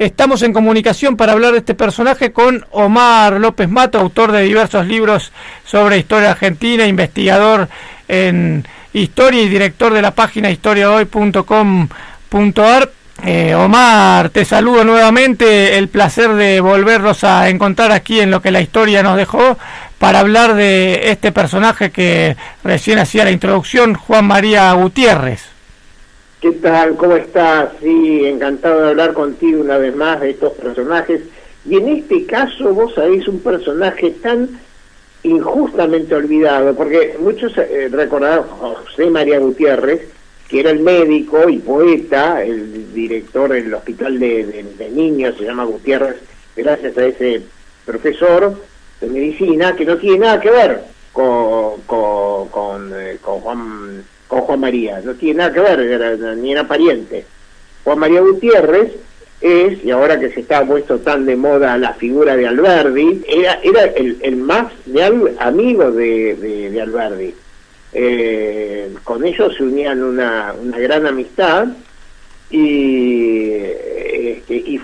Estamos en comunicación para hablar de este personaje con Omar López Mato, autor de diversos libros sobre historia argentina, investigador en historia y director de la página historiahoy.com.ar. Omar, te saludo nuevamente, el placer de volverlos a encontrar aquí en Lo que la historia nos dejó para hablar de este personaje que recién hacía la introducción, Juan María Gutiérrez. ¿Qué tal? ¿Cómo estás? Sí, encantado de hablar contigo una vez más de estos personajes. Y en este caso, vos sabés, un personaje tan injustamente olvidado, porque muchos recordarán José María Gutiérrez, que era el médico y poeta, el director del hospital de niños, se llama Gutiérrez, gracias a ese profesor de medicina, que no tiene nada que ver con Juan María, no tiene nada que ver, ni era pariente. Juan María Gutiérrez es, y ahora que se está puesto tan de moda la figura de Alberdi, era el más leal amigo de Alberdi. Con ellos se unían una gran amistad y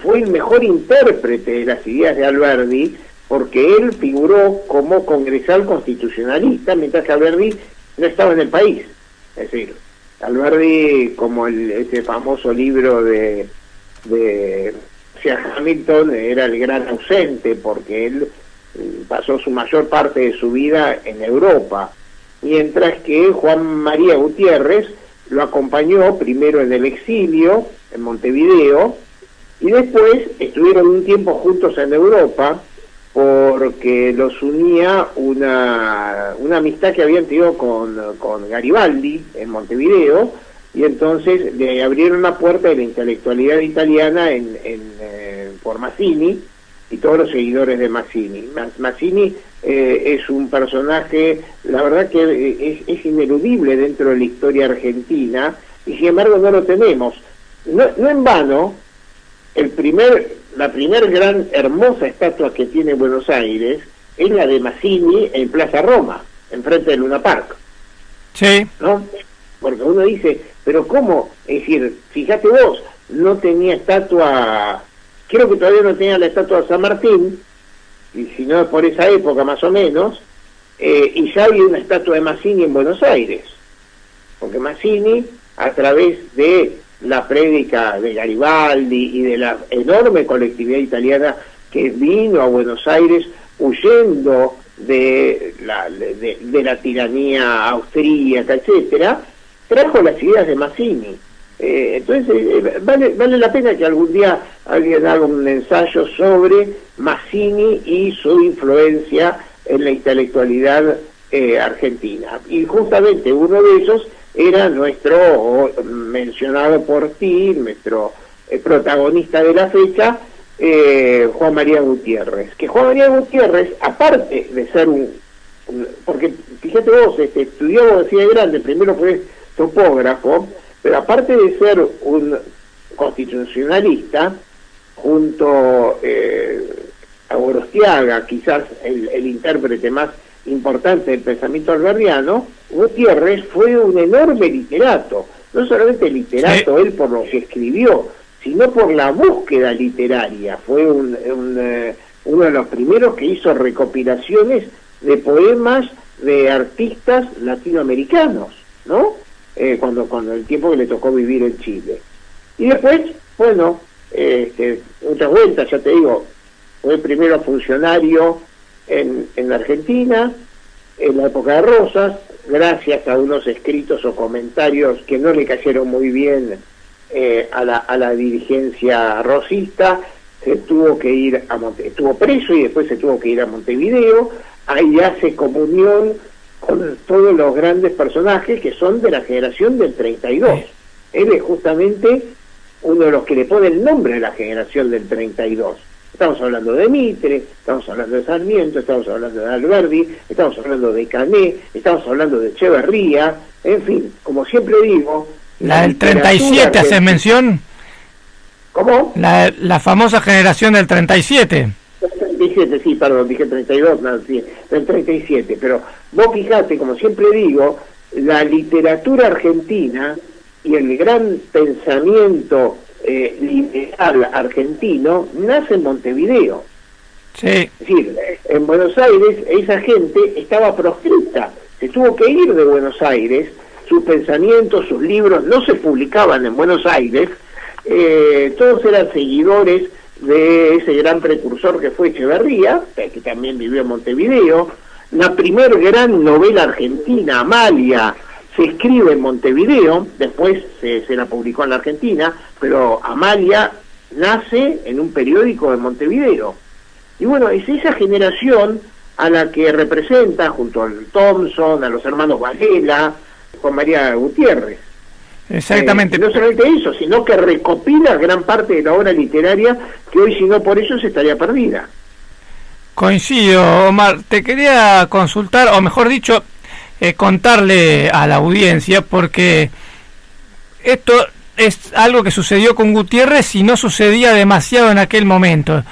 fue el mejor intérprete de las ideas de Alberdi, porque él figuró como congresal constitucionalista mientras que Alberdi no estaba en el país. Es decir, Alberdi, como ese famoso libro de Hamilton, era el gran ausente porque él pasó su mayor parte de su vida en Europa, mientras que Juan María Gutiérrez lo acompañó primero en el exilio, en Montevideo, y después estuvieron un tiempo juntos en Europa, porque los unía una amistad que habían tenido con Garibaldi en Montevideo, y entonces le abrieron la puerta de la intelectualidad italiana por Mazzini y todos los seguidores de Mazzini. Mazzini es un personaje, la verdad que es ineludible dentro de la historia argentina, y sin embargo no lo tenemos. No en vano, la primer gran hermosa estatua que tiene Buenos Aires es la de Mazzini en Plaza Roma, enfrente del Luna Park. Sí. ¿No? Porque uno dice, pero ¿cómo? Es decir, fíjate vos, no tenía estatua, creo que todavía no tenía la estatua de San Martín, y si no por esa época más o menos, y ya había una estatua de Mazzini en Buenos Aires, porque Mazzini, a través de la prédica de Garibaldi y de la enorme colectividad italiana que vino a Buenos Aires huyendo de la tiranía austríaca, etcétera, trajo las ideas de Mazzini. Entonces vale la pena que algún día alguien haga un ensayo sobre Mazzini y su influencia en la intelectualidad argentina. Y justamente uno de esos era nuestro, mencionado por ti, nuestro protagonista de la fecha, Juan María Gutiérrez. Que Juan María Gutiérrez, aparte de ser porque fíjate vos, estudió abogacía de grande, primero fue topógrafo, pero aparte de ser un constitucionalista, junto a Gorostiaga, quizás el intérprete más importante del pensamiento alberdiano, Gutiérrez fue un enorme literato, no solamente literato él por lo que escribió, sino por la búsqueda literaria. Fue uno de los primeros que hizo recopilaciones de poemas de artistas latinoamericanos, ¿no? Cuando el tiempo que le tocó vivir en Chile. Y después, bueno, muchas vueltas, ya te digo, fue primero funcionario en la Argentina, en la época de Rosas, gracias a unos escritos o comentarios que no le cayeron muy bien a la dirigencia rosista, se tuvo que ir estuvo preso y después se tuvo que ir a Montevideo. Ahí hace comunión con todos los grandes personajes que son de la generación del 32. Él es justamente uno de los que le pone el nombre a la generación del 32. Estamos hablando de Mitre, estamos hablando de Sarmiento, estamos hablando de Alberdi, estamos hablando de Cané, estamos hablando de Echeverría, en fin, como siempre digo... La del 37, ¿haces mención? ¿Cómo? La famosa generación del 37. 37, sí, perdón, dije 32, no, sí, del 37, pero vos fijate, como siempre digo, la literatura argentina y el gran pensamiento liberal argentino nace en Montevideo. Sí. Es decir, en Buenos Aires esa gente estaba proscripta, se tuvo que ir de Buenos Aires, sus pensamientos, sus libros no se publicaban en Buenos Aires, todos eran seguidores de ese gran precursor que fue Echeverría, que también vivió en Montevideo. La primer gran novela argentina, Amalia, se escribe en Montevideo, después se la publicó en la Argentina, pero Amalia nace en un periódico de Montevideo. Y bueno, es esa generación a la que representa, junto al Thompson, a los hermanos Varela, Juan María Gutiérrez. Exactamente. No solamente eso, sino que recopila gran parte de la obra literaria que hoy, si no por eso, se estaría perdida. Coincido, Omar. Te quería consultar, o mejor dicho, contarle a la audiencia, porque esto es algo que sucedió con Gutiérrez y no sucedía demasiado en aquel momento,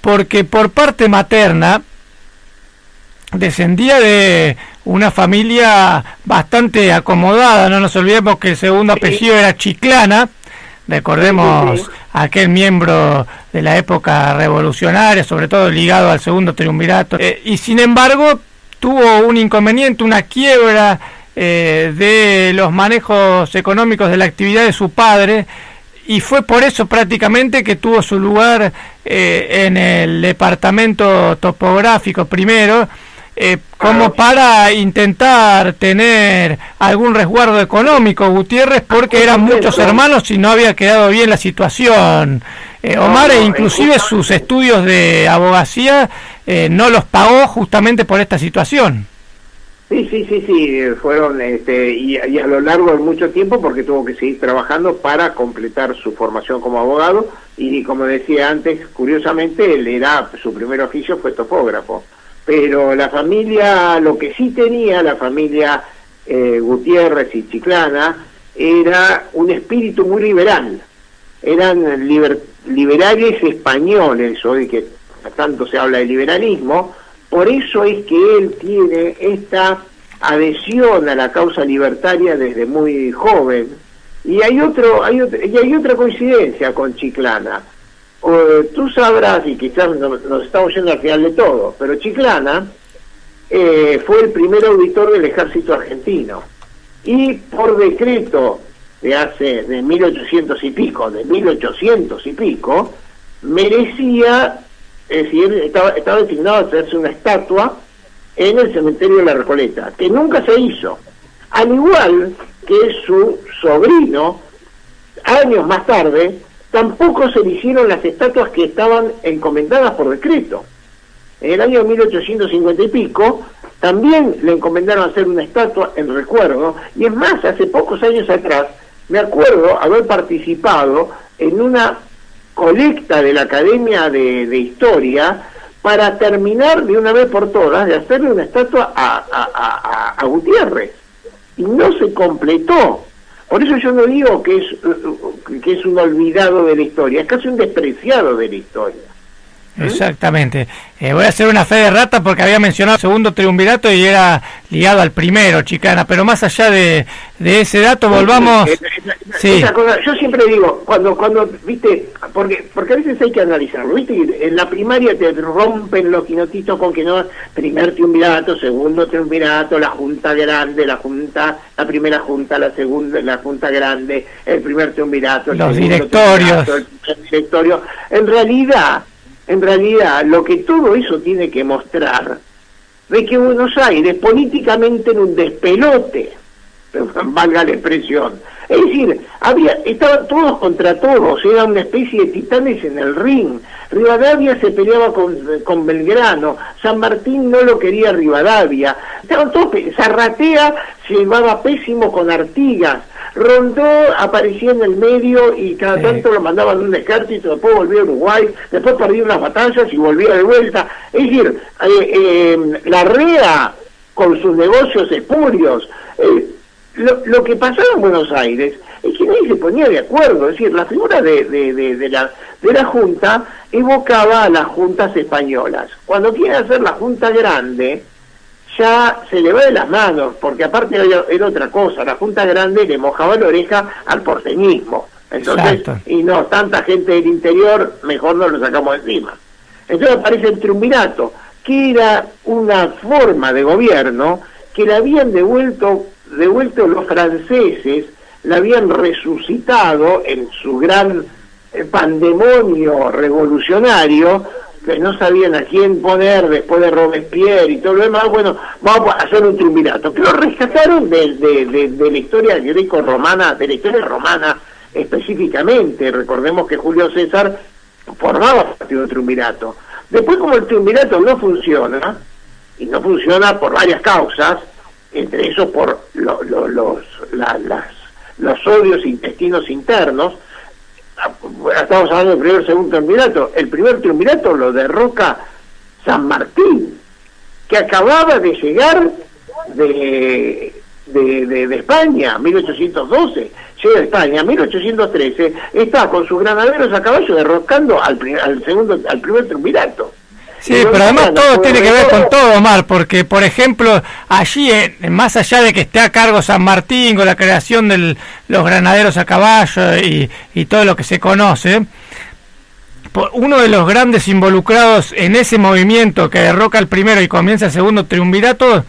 porque por parte materna descendía de una familia bastante acomodada. No nos olvidemos que el segundo apellido era Chiclana, recordemos aquel miembro de la época revolucionaria, sobre todo ligado al segundo triunvirato, y sin embargo tuvo un inconveniente, una quiebra de los manejos económicos de la actividad de su padre, y fue por eso prácticamente que tuvo su lugar en el departamento topográfico primero, como para intentar tener algún resguardo económico, Gutiérrez, porque eran muchos hermanos y no había quedado bien la situación. Omar, e inclusive sus estudios de abogacía no los pagó justamente por esta situación. Sí, fueron, y a lo largo de mucho tiempo, porque tuvo que seguir trabajando para completar su formación como abogado, y como decía antes, curiosamente, su primer oficio fue topógrafo. Pero la familia, lo que sí tenía la familia Gutiérrez y Chiclana, era un espíritu muy liberal. Eran liberales españoles, hoy que tanto se habla de liberalismo. Por eso es que él tiene esta adhesión a la causa libertaria desde muy joven. Y hay otra coincidencia con Chiclana. Tú sabrás, y quizás nos estamos yendo al final de todo, pero Chiclana fue el primer auditor del ejército argentino, y por decreto de 1800 y pico, merecía, es decir, estaba designado a hacerse una estatua en el cementerio de la Recoleta, que nunca se hizo, al igual que su sobrino, años más tarde. Tampoco se le hicieron las estatuas que estaban encomendadas por decreto. En el año 1850 y pico, también le encomendaron hacer una estatua en recuerdo, y es más, hace pocos años atrás, me acuerdo haber participado en una colecta de la Academia de Historia para terminar de una vez por todas de hacerle una estatua a Gutiérrez, y no se completó. Por eso yo no digo que es un olvidado de la historia, es casi un despreciado de la historia. Exactamente. Voy a hacer una fe de rata porque había mencionado el segundo triunvirato y era ligado al primero, Chiclana, pero más allá de ese dato, volvamos... Sí. Cosa, yo siempre digo, cuando viste, porque a veces hay que analizarlo, viste, en la primaria te rompen los quinotitos con que no, primer triunvirato, segundo triunvirato, la junta grande, la primera junta, la segunda, la junta grande, el primer triunvirato, los directorios, el primer directorio. En realidad, lo que todo eso tiene que mostrar es que Buenos Aires políticamente era un despelote, valga la expresión. Es decir, estaban todos contra todos, era una especie de titanes en el ring. Rivadavia se peleaba con Belgrano, San Martín no lo quería Rivadavia, estaban todos, Zarratea se llevaba pésimo con Artigas, Rondó aparecía en el medio y cada tanto lo mandaban a un ejército, después volvía a Uruguay, después perdía unas batallas y volvía de vuelta. Es decir, Larrea con sus negocios espurios. Lo que pasaba en Buenos Aires es que nadie se ponía de acuerdo, es decir, la figura de la Junta evocaba a las juntas españolas. Cuando quieren hacer la Junta Grande, ya se le va de las manos, porque aparte era otra cosa, la Junta Grande le mojaba la oreja al porteñismo, Entonces, Exacto. y no, tanta gente del interior, mejor no lo sacamos encima. Entonces aparece el triunvirato, que era una forma de gobierno que la habían devuelto los franceses, la habían resucitado en su gran pandemonio revolucionario, que no sabían a quién poner después de Robespierre y todo lo demás. Bueno, vamos a hacer un triunvirato, que lo rescataron de la historia greco-romana, de la historia romana específicamente. Recordemos que Julio César formaba parte de un triunvirato. Después, como el triunvirato no funciona, y no funciona por varias causas, entre esos por los odios intestinos internos. Estamos hablando del primer y segundo triunvirato. El primer triunvirato lo derroca San Martín, que acababa de llegar de España, 1812, llega de España, 1813, está con sus granaderos a caballo derrocando al primer triunvirato. Sí, pero además todo tiene que ver con todo, Omar, porque, por ejemplo, allí, más allá de que esté a cargo San Martín, con la creación de los granaderos a caballo y todo lo que se conoce, uno de los grandes involucrados en ese movimiento que derroca el primero y comienza el segundo triunvirato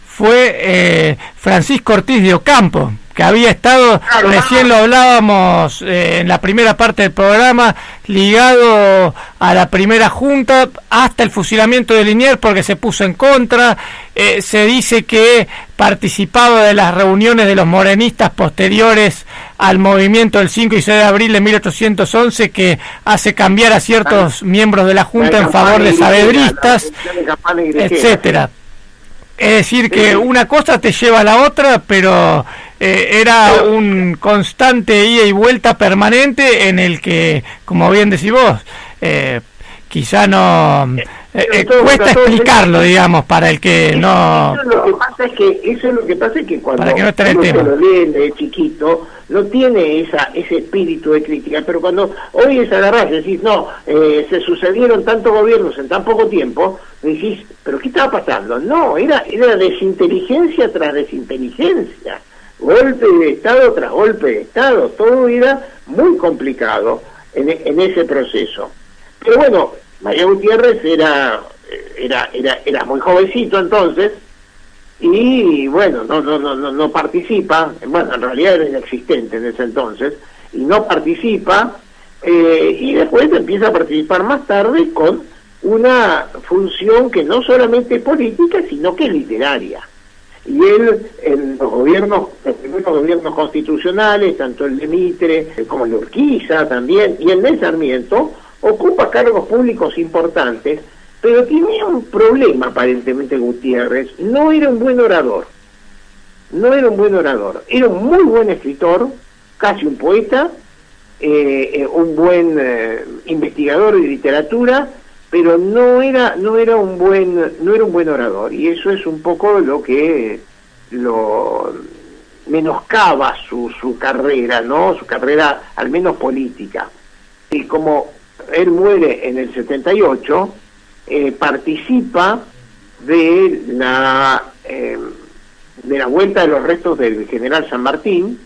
fue Francisco Ortiz de Ocampo, que había estado, recién lo hablábamos en la primera parte del programa, ligado a la primera junta hasta el fusilamiento de Liniers porque se puso en contra. Se dice que participaba de las reuniones de los morenistas posteriores al movimiento del 5 y 6 de abril de 1811, que hace cambiar a ciertos miembros de la junta en favor de saavedristas, etcétera. Es decir, que una cosa te lleva a la otra, pero era un constante ida y vuelta permanente en el que, como bien decís vos, quizá no cuesta explicarlo, digamos, para el que no. Eso es lo que pasa es que cuando para que no esté en el uno tema. se lo lee de chiquito, no tiene ese espíritu de crítica, pero cuando hoy es agarrar y decís, no, se sucedieron tantos gobiernos en tan poco tiempo, decís, pero ¿qué estaba pasando? No, era desinteligencia tras desinteligencia, golpe de Estado tras golpe de Estado, todo era muy complicado en ese proceso. Pero bueno, María Gutiérrez era muy jovencito entonces, y bueno, no participa, bueno, en realidad era inexistente en ese entonces, y no participa, y después empieza a participar más tarde con una función que no solamente es política, sino que es literaria. Y él, en los primeros gobiernos constitucionales, tanto el de Mitre como el de Urquiza también, y el de Sarmiento, ocupa cargos públicos importantes, pero tenía un problema aparentemente Gutiérrez. No era un buen orador, era un muy buen escritor, casi un poeta, un buen investigador de literatura, pero no era un buen orador, y eso es un poco lo que lo menoscaba su carrera, ¿no? Su carrera al menos política. Y como él muere en el 78, participa de la vuelta de los restos del general San Martín.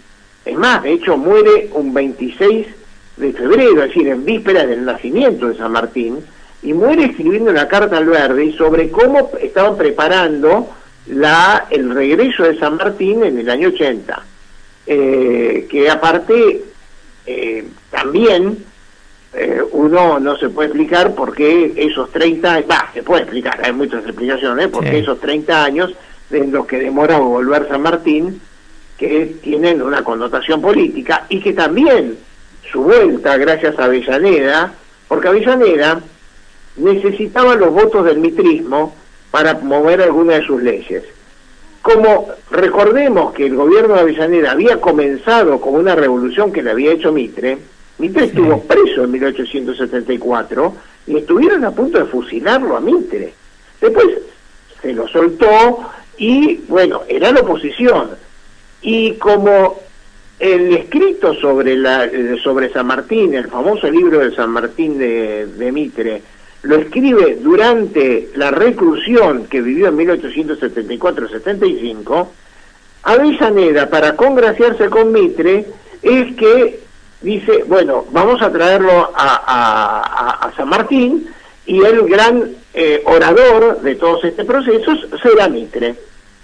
Es más, de hecho muere un 26 de febrero, es decir, en víspera del nacimiento de San Martín, y muere escribiendo una carta al Verdi sobre cómo estaban preparando el regreso de San Martín en el año 80, que aparte también uno no se puede explicar por qué esos 30 años, se puede explicar, hay muchas explicaciones, porque sí, esos 30 años en los que demora volver San Martín, que tienen una connotación política, y que también su vuelta gracias a Avellaneda, porque Avellaneda necesitaba los votos del mitrismo para mover alguna de sus leyes. Como recordemos que el gobierno de Avellaneda había comenzado con una revolución que le había hecho Mitre estuvo preso en 1874 y estuvieron a punto de fusilarlo a Mitre. Después se lo soltó y, bueno, era la oposición. Y como el escrito sobre San Martín, el famoso libro de San Martín de Mitre, lo escribe durante la reclusión que vivió en 1874-75, Avellaneda, para congraciarse con Mitre, es que dice, bueno, vamos a traerlo a San Martín, y el gran orador de todos estos procesos será Mitre.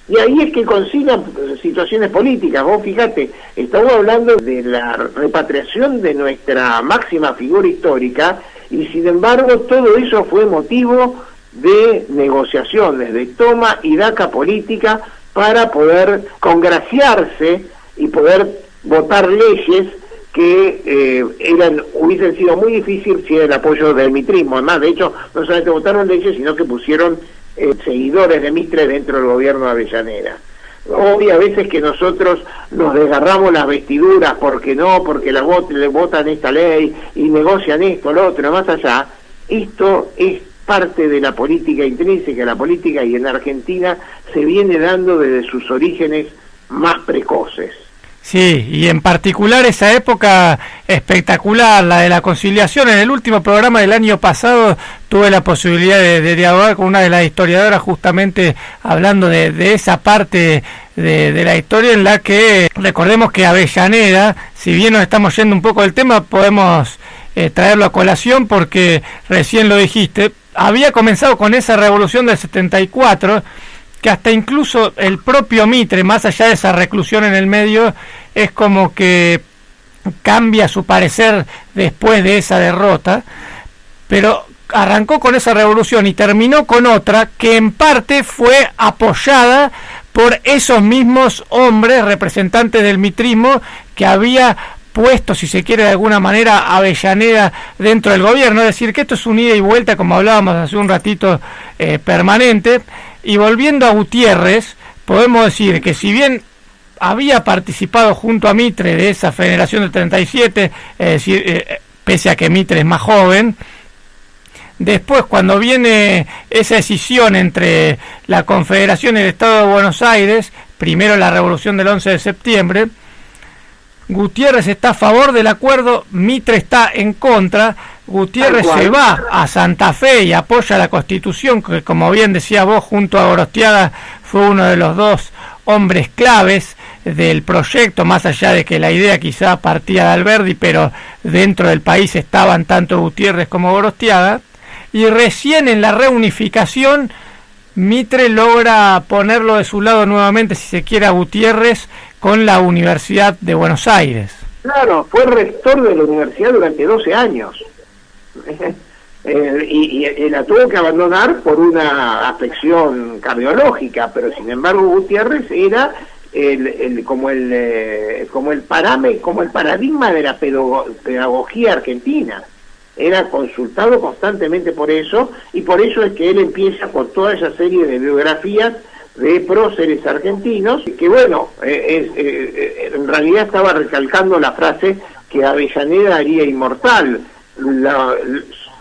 Y ahí es que consigan situaciones políticas. Vos fíjate, estamos hablando de la repatriación de nuestra máxima figura histórica, y sin embargo todo eso fue motivo de negociaciones, de toma y daca política, para poder congraciarse y poder votar leyes que hubiesen sido muy difíciles sin el apoyo del mitrismo. Además, de hecho, no solamente votaron leyes, sino que pusieron seguidores de Mitre dentro del gobierno de Avellaneda. Obvio, a veces que nosotros nos desgarramos las vestiduras porque le votan esta ley y negocian esto, lo otro, más allá. Esto es parte de la política intrínseca, la política, y en Argentina se viene dando desde sus orígenes más precoces. Sí, y en particular esa época espectacular, la de la conciliación. En el último programa del año pasado tuve la posibilidad de dialogar con una de las historiadoras, justamente hablando de esa parte de la historia, en la que recordemos que Avellaneda, si bien nos estamos yendo un poco del tema, podemos traerlo a colación, porque recién lo dijiste, había comenzado con esa revolución del 74, que hasta incluso el propio Mitre, más allá de esa reclusión en el medio, es como que cambia su parecer después de esa derrota, pero arrancó con esa revolución y terminó con otra que en parte fue apoyada por esos mismos hombres representantes del mitrismo, que había puesto, si se quiere de alguna manera, a Avellaneda dentro del gobierno. Es decir, que esto es un ida y vuelta, como hablábamos hace un ratito, permanente. Y volviendo a Gutiérrez, podemos decir que si bien había participado junto a Mitre de esa Federación del 37, es decir, pese a que Mitre es más joven, después cuando viene esa decisión entre la Confederación y el Estado de Buenos Aires, primero la revolución del 11 de septiembre, Gutiérrez está a favor del acuerdo, Mitre está en contra. Gutiérrez se va a Santa Fe y apoya la Constitución, que, como bien decía vos, junto a Gorostiaga fue uno de los dos hombres claves del proyecto, más allá de que la idea quizá partía de Alberdi, pero dentro del país estaban tanto Gutiérrez como Gorostiaga. Y recién en la reunificación Mitre logra ponerlo de su lado nuevamente, si se quiere, a Gutiérrez, con la Universidad de Buenos Aires. Claro, fue rector de la universidad durante 12 años. Y la tuvo que abandonar por una afección cardiológica, pero sin embargo Gutiérrez era como el paradigma de la pedagogía argentina. Era consultado constantemente por eso, y por eso es que él empieza con toda esa serie de biografías de próceres argentinos, que bueno, en realidad estaba recalcando la frase que Avellaneda haría inmortal.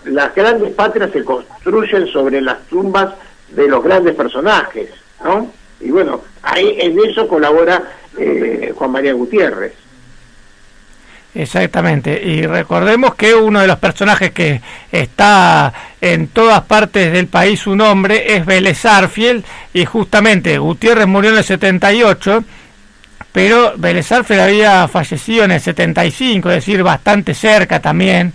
Las grandes patrias se construyen sobre las tumbas de los grandes personajes, ¿no? Y bueno, ahí en eso colabora Juan María Gutiérrez. Exactamente, y recordemos que uno de los personajes que está en todas partes del país, su nombre es Vélez Sarsfield, y justamente Gutiérrez murió en el 78, pero Vélez Sarsfield había fallecido en el 75, es decir, bastante cerca también.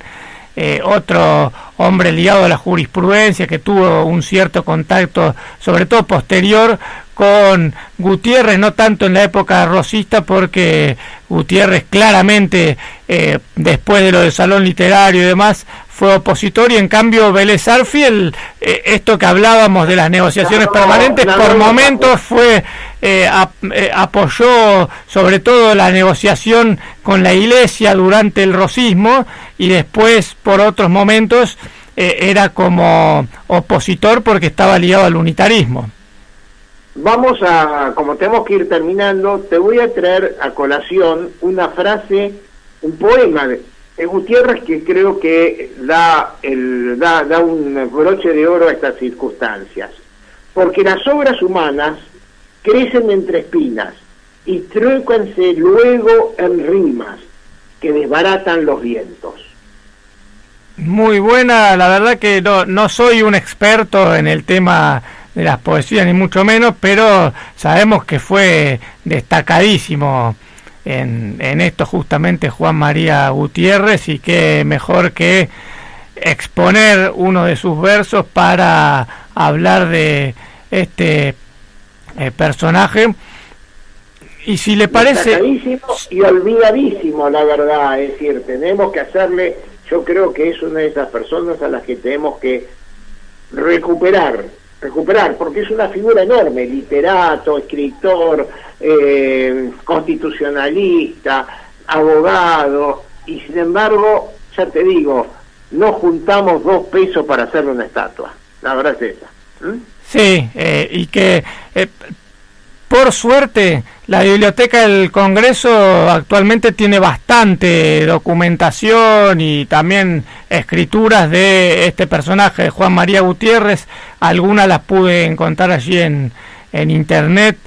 Otro hombre ligado a la jurisprudencia, que tuvo un cierto contacto, sobre todo posterior, con Gutiérrez, no tanto en la época rosista, porque Gutiérrez claramente, después de lo del Salón Literario y demás, fue opositor, y en cambio Vélez Sarsfield, esto que hablábamos de las negociaciones permanentes, por momentos fue apoyó sobre todo la negociación con la Iglesia durante el rosismo, y después por otros momentos era como opositor porque estaba ligado al unitarismo. Vamos a, como tenemos que ir terminando, te voy a traer a colación una frase, un poema de Gutiérrez, que creo que da un broche de oro a estas circunstancias. Porque las obras humanas crecen entre espinas y truécanse luego en rimas que desbaratan los vientos. Muy buena, la verdad que no soy un experto en el tema de las poesías, ni mucho menos, pero sabemos que fue destacadísimo en esto justamente Juan María Gutiérrez, y qué mejor que exponer uno de sus versos para hablar de este personaje. Y si le parece, y olvidadísimo, la verdad, es decir, tenemos que hacerle, yo creo que es una de esas personas a las que tenemos que recuperar, porque es una figura enorme, literato, escritor, constitucionalista, abogado, y sin embargo, ya te digo, no juntamos 2 pesos para hacerle una estatua, la verdad es esa. Sí, y que por suerte la Biblioteca del Congreso actualmente tiene bastante documentación y también escrituras de este personaje, de Juan María Gutiérrez. Algunas las pude encontrar allí en internet,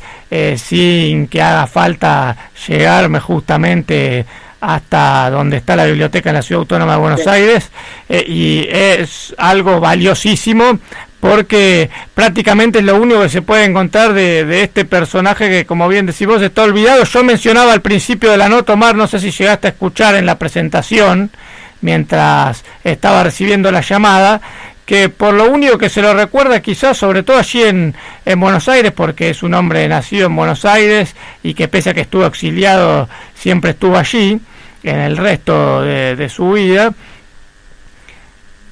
sin que haga falta llegarme justamente hasta donde está la biblioteca en la Ciudad Autónoma de Buenos Aires, y es algo valiosísimo porque prácticamente es lo único que se puede encontrar de este personaje que, como bien decís vos, está olvidado. Yo mencionaba al principio de la nota, Omar, no sé si llegaste a escuchar en la presentación mientras estaba recibiendo la llamada, que por lo único que se lo recuerda quizás, sobre todo allí en Buenos Aires, porque es un hombre nacido en Buenos Aires y que pese a que estuvo exiliado siempre estuvo allí en el resto de su vida,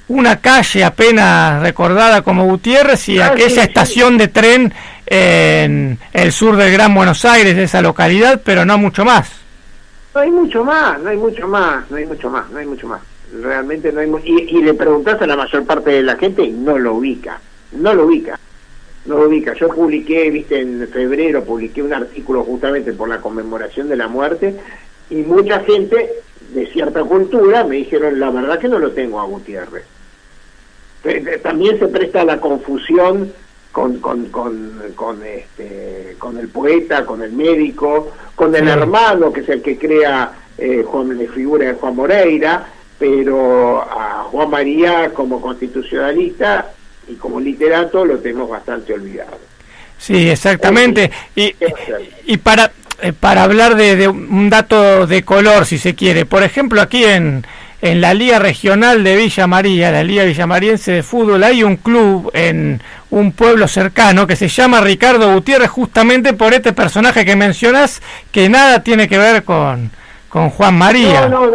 una calle apenas recordada como Gutiérrez y aquella estación de tren en el sur del Gran Buenos Aires, de esa localidad, pero no mucho más. No hay mucho más. Realmente no hay y le preguntás a la mayor parte de la gente y no lo ubica. Yo publiqué, en febrero publiqué un artículo justamente por la conmemoración de la muerte, y mucha gente de cierta cultura me dijeron, la verdad que no lo tengo a Gutiérrez. También se presta la confusión con el poeta, con el médico, con el hermano, que es el que crea la figura de Juan Moreira, pero a Juan María como constitucionalista y como literato lo tenemos bastante olvidado. Sí, exactamente. Y para hablar de un dato de color, si se quiere, por ejemplo, aquí en la Liga Regional de Villa María, la Liga Villamariense de Fútbol, hay un club en un pueblo cercano que se llama Ricardo Gutiérrez, justamente por este personaje que mencionas, que nada tiene que ver con Juan María. No.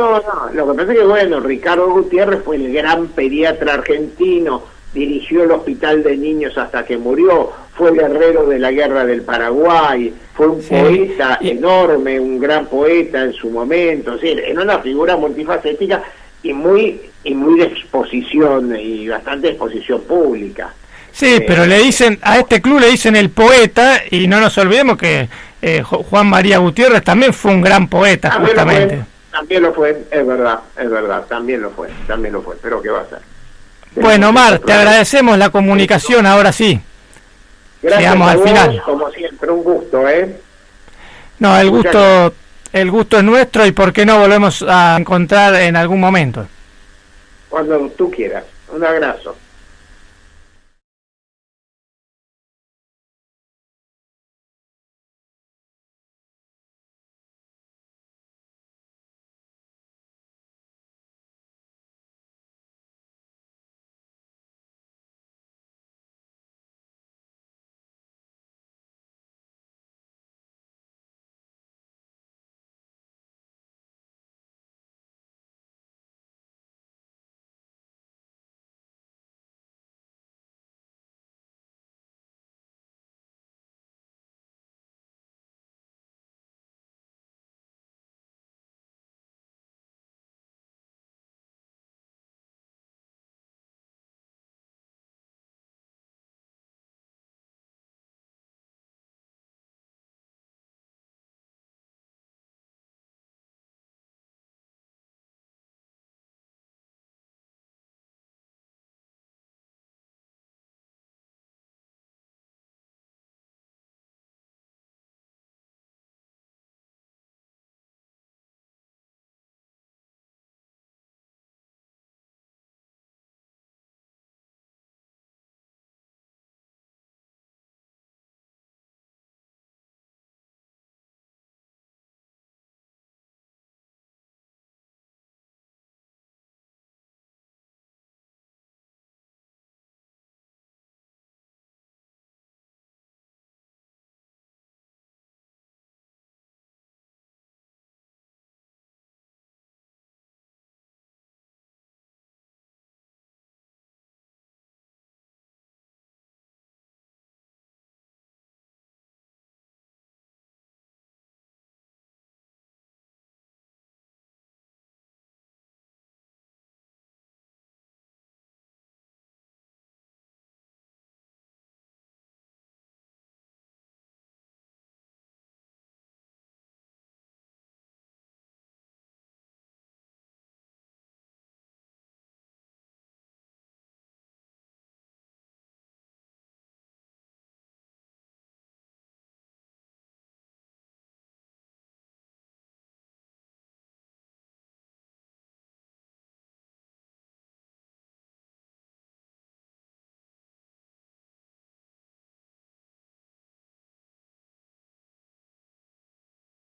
Lo que pasa es que, Ricardo Gutiérrez fue el gran pediatra argentino, dirigió el Hospital de Niños hasta que murió, fue guerrero de la Guerra del Paraguay, fue un poeta enorme, un gran poeta en su momento, era una figura multifacética y muy de exposición, y bastante exposición pública. Sí, pero a este club le dicen el poeta, y no nos olvidemos que Juan María Gutiérrez también fue un gran poeta, justamente. También lo fue, es verdad, también lo fue, pero ¿qué va a ser? Bueno, Omar, te agradecemos la comunicación, ahora sí. Gracias. Llegamos al final. Como siempre, un gusto, No, el gusto es nuestro, y por qué no volvemos a encontrar en algún momento. Cuando tú quieras. Un abrazo.